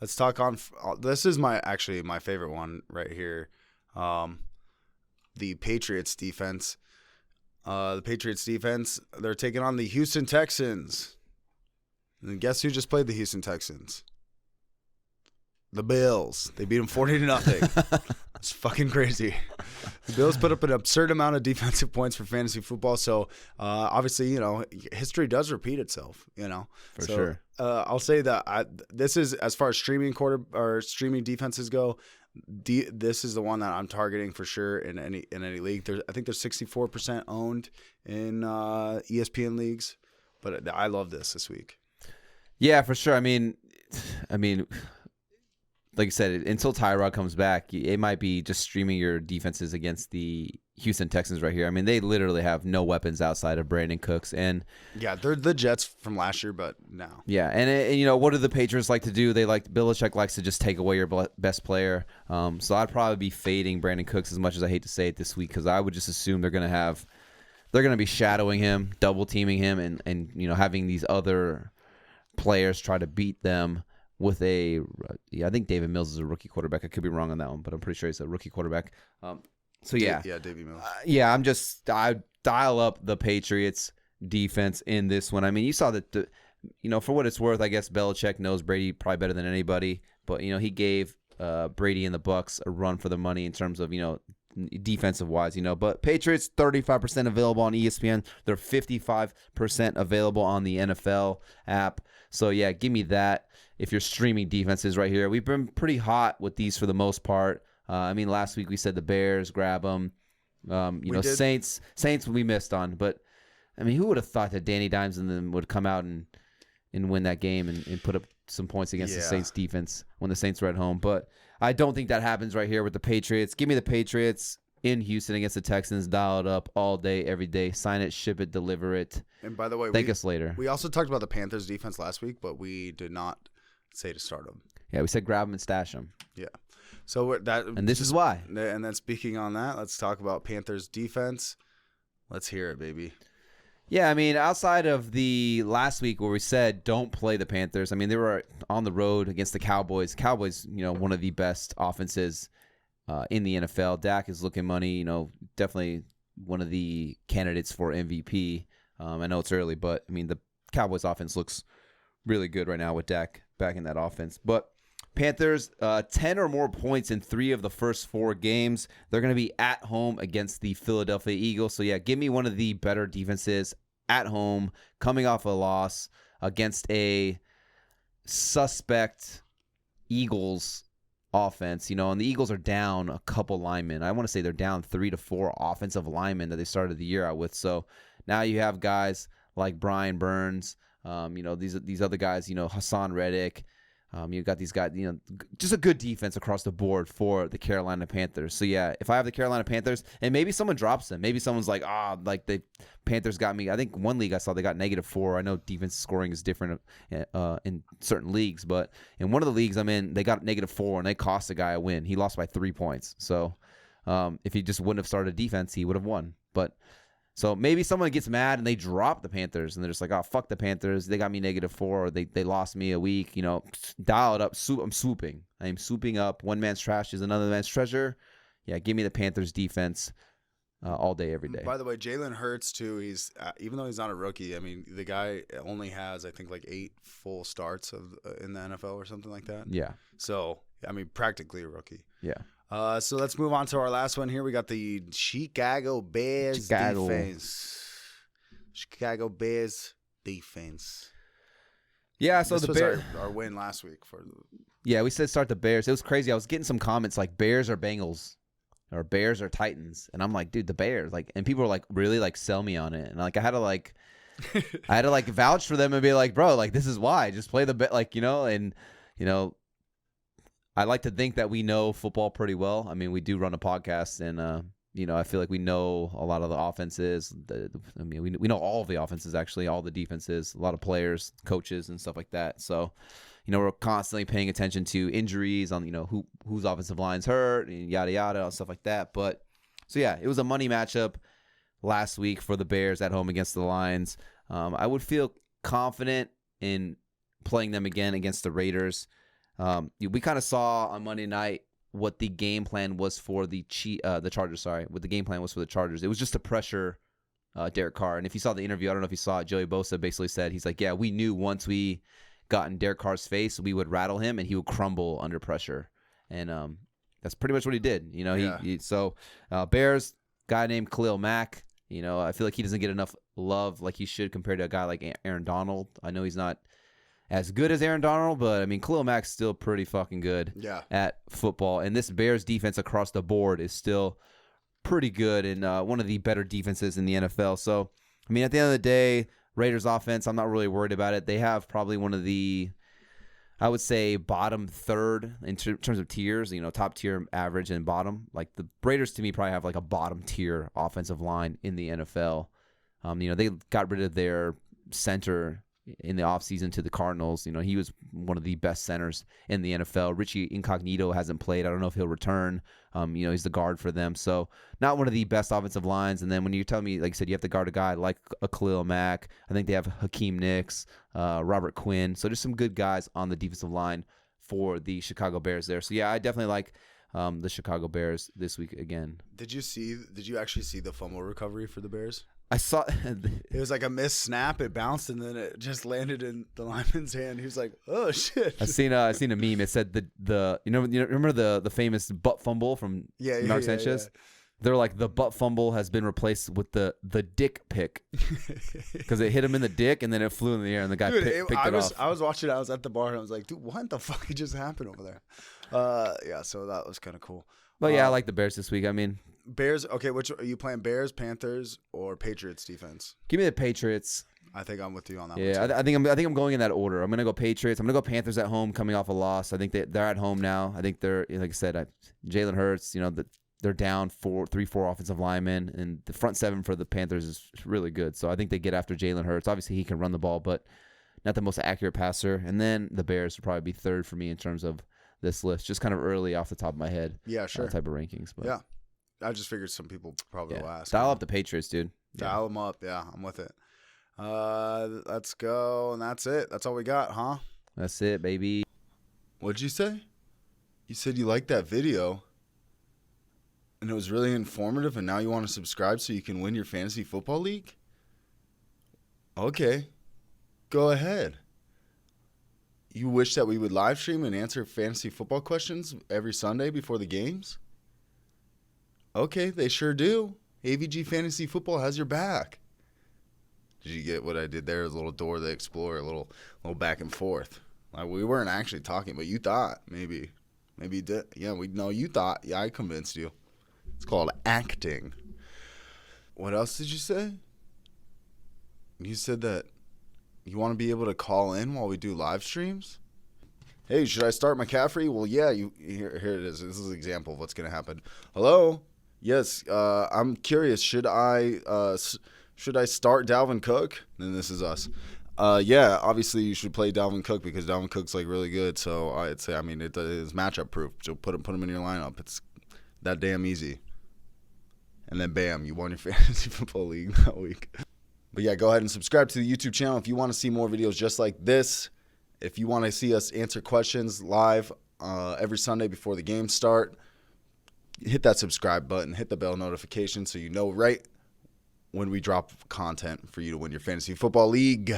Let's talk on. This is my favorite one right here. The Patriots defense. The Patriots defense. They're taking on the Houston Texans. And guess who just played the Houston Texans? The Bills. They beat them 40-0. It's fucking crazy. The Bills put up an absurd amount of defensive points for fantasy football. So, obviously, history does repeat itself, For sure. I'll say that this is, as far as streaming defenses go, this is the one that I'm targeting for sure in any league. I think there's 64% owned in ESPN leagues, but I love this week. Yeah, for sure. I mean, like you said, until Tyrod comes back, it might be just streaming your defenses against the Houston Texans right here. I mean, they literally have no weapons outside of Brandon Cooks. And yeah, they're the Jets from last year, but no. Yeah, and what do the Patriots like to do? Belichick likes to just take away your best player. So I'd probably be fading Brandon Cooks, as much as I hate to say it this week, because I would just assume they're going to be shadowing him, double teaming him, and having these other players try to beat them with I think David Mills is a rookie quarterback. I could be wrong on that one, but I'm pretty sure he's a rookie quarterback. So yeah. Yeah, David Mills. I dial up the Patriots defense in this one. I mean, you saw that, for what it's worth, I guess Belichick knows Brady probably better than anybody, but, he gave Brady and the Bucs a run for the money in terms of, defensive wise, but Patriots 35% available on ESPN. They're 55% available on the NFL app. So yeah, give me that. If you're streaming defenses right here, we've been pretty hot with these for the most part. Last week we said the Bears, grab them. Saints we missed on, but who would have thought that Danny Dimes and them would come out and win that game and put up some points against the Saints defense when the Saints were at home? But I don't think that happens right here with the Patriots. Give me the Patriots in Houston against the Texans. Dial it up all day, every day. Sign it, ship it, deliver it. And by the way, thank us later. We also talked about the Panthers defense last week, but we did not say to start them. Yeah, we said grab them and stash them. Yeah. So and this is why. And then speaking on that, let's talk about Panthers defense. Let's hear it, baby. Yeah, outside of the last week where we said don't play the Panthers, they were on the road against the Cowboys. Cowboys, one of the best offenses in the NFL. Dak is looking money, definitely one of the candidates for MVP. I know it's early, but, the Cowboys offense looks really good right now with Dak back in that offense. But Panthers, 10 or more points in 3 of the first 4 games. They're going to be at home against the Philadelphia Eagles. So, yeah, give me one of the better defenses at home, coming off a loss against a suspect Eagles offense. And the Eagles are down a couple linemen. I want to say they're down 3 to 4 offensive linemen that they started the year out with. So now you have guys like Brian Burns, these other guys, Hassan Reddick. You've got these guys, just a good defense across the board for the Carolina Panthers. So, yeah, if I have the Carolina Panthers, and maybe someone drops them. Maybe someone's like, the Panthers got me. I think one league I saw they got -4. I know defense scoring is different in certain leagues, but in one of the leagues I'm in, they got -4, and they cost a guy a win. He lost by 3 points. So, if he just wouldn't have started defense, he would have won. But so maybe someone gets mad and they drop the Panthers and they're just like, oh, fuck the Panthers. They got me -4 or they lost me a week. Dial it up. I'm swooping. I am swooping up. One man's trash is another man's treasure. Yeah, give me the Panthers defense all day, every day. By the way, Jalen Hurts, too, he's even though he's not a rookie, the guy only has, I think, like 8 full starts in the NFL or something like that. Yeah. So, practically a rookie. Yeah. So let's move on to our last one here. We got the Chicago Bears defense. Chicago Bears defense. Yeah, so this the Bears, our win last week we said start the Bears. It was crazy. I was getting some comments like Bears or Bengals or Bears or Titans, and I'm like, dude, the Bears. And people were like, really sell me on it, and I had to vouch for them and be like, bro, this is why. Just play the I like to think that we know football pretty well. We do run a podcast, and I feel like we know a lot of the offenses. We know all of the offenses, actually, all the defenses, a lot of players, coaches, and stuff like that. So, we're constantly paying attention to injuries on whose offensive line's hurt and yada yada and stuff like that. But so yeah, it was a money matchup last week for the Bears at home against the Lions. I would feel confident in playing them again against the Raiders. We kind of saw on Monday night what the game plan was for the Chargers. Sorry, what the game plan was for the Chargers. It was just to pressure Derek Carr. And if you saw the interview, I don't know if you saw it, Joey Bosa basically said, he's like, yeah, we knew once we got in Derek Carr's face, we would rattle him and he would crumble under pressure. And that's pretty much what he did. You know, Bears, guy named Khalil Mack, you know, I feel like he doesn't get enough love like he should compared to a guy like Aaron Donald. I know he's not as good as Aaron Donald, but I mean, Khalil Mack's still pretty fucking good at football. And this Bears defense across the board is still pretty good and one of the better defenses in the NFL. So, I mean, at the end of the day, Raiders offense, I'm not really worried about it. They have probably one of the, I would say, bottom third in terms of tiers, you know, top tier, average, and bottom. Like the Raiders, to me, probably have like a bottom tier offensive line in the NFL. You know, they got rid of their center in the offseason to the Cardinals. You know, he was one of the best centers in the NFL. Richie Incognito hasn't played. I don't know if he'll return. You know, he's the guard for them. So not one of the best offensive lines. And then when you tell me, like you said, you have to guard a guy like a Khalil Mack. I think they have Hakeem Nicks, Robert Quinn. So just some good guys on the defensive line for the Chicago Bears there. So, yeah, I definitely like the Chicago Bears this week again. Did you actually see the fumble recovery for the Bears? I saw it was like a missed snap. It bounced and then it just landed in the lineman's hand. He was like, "Oh shit!" I seen a meme. It said the remember the famous butt fumble from Mark Sanchez. Yeah. They're like, the butt fumble has been replaced with the dick pick because it hit him in the dick and then it flew in the air and the guy picked it off. I was watching. I was at the bar and I was like, "Dude, what the fuck just happened over there?" Yeah. So that was kind of cool. But yeah, I like the Bears this week. I mean, Bears. Okay, which are you playing? Bears, Panthers, or Patriots defense? Give me the Patriots. I think I'm with you on that. Yeah, one too. I think I'm going in that order. I'm gonna go Patriots. I'm gonna go Panthers at home, coming off a loss. I think they're at home now. I think they're, like I said, Jalen Hurts. You know, they're down 4 offensive linemen, and the front seven for the Panthers is really good. So I think they get after Jalen Hurts. Obviously, he can run the ball, but not the most accurate passer. And then the Bears would probably be third for me in terms of this list, just kind of early off the top of my head. Yeah, sure. Type of rankings. But yeah, I just figured some people probably will ask. Dial up the Patriots, dude. Dial them up. Yeah, I'm with it. Let's go, and that's it. That's all we got, huh? That's it, baby. What'd you say? You said you liked that video, and it was really informative, and now you want to subscribe so you can win your fantasy football league? Okay, go ahead. You wish that we would live stream and answer fantasy football questions every Sunday before the games? Okay, they sure do. AVG Fantasy Football has your back. Did you get what I did there? It was a little Dora the Explorer, a little back and forth. Like, we weren't actually talking, but you thought maybe you did. Yeah, you thought. Yeah, I convinced you. It's called acting. What else did you say? You said that you want to be able to call in while we do live streams? Hey, should I start McCaffrey? Well, yeah. Here it is. This is an example of what's going to happen. Hello? Yes. I'm curious. Should I start Dalvin Cook? Then this is us. Yeah. Obviously, you should play Dalvin Cook because Dalvin Cook's like really good. So I'd say, I mean, it is matchup proof. So put him in your lineup. It's that damn easy. And then bam, you won your fantasy football league that week. But yeah, go ahead and subscribe to the YouTube channel if you want to see more videos just like this. If you want to see us answer questions live every Sunday before the games start, hit that subscribe button, hit the bell notification so you know right when we drop content for you to win your fantasy football league.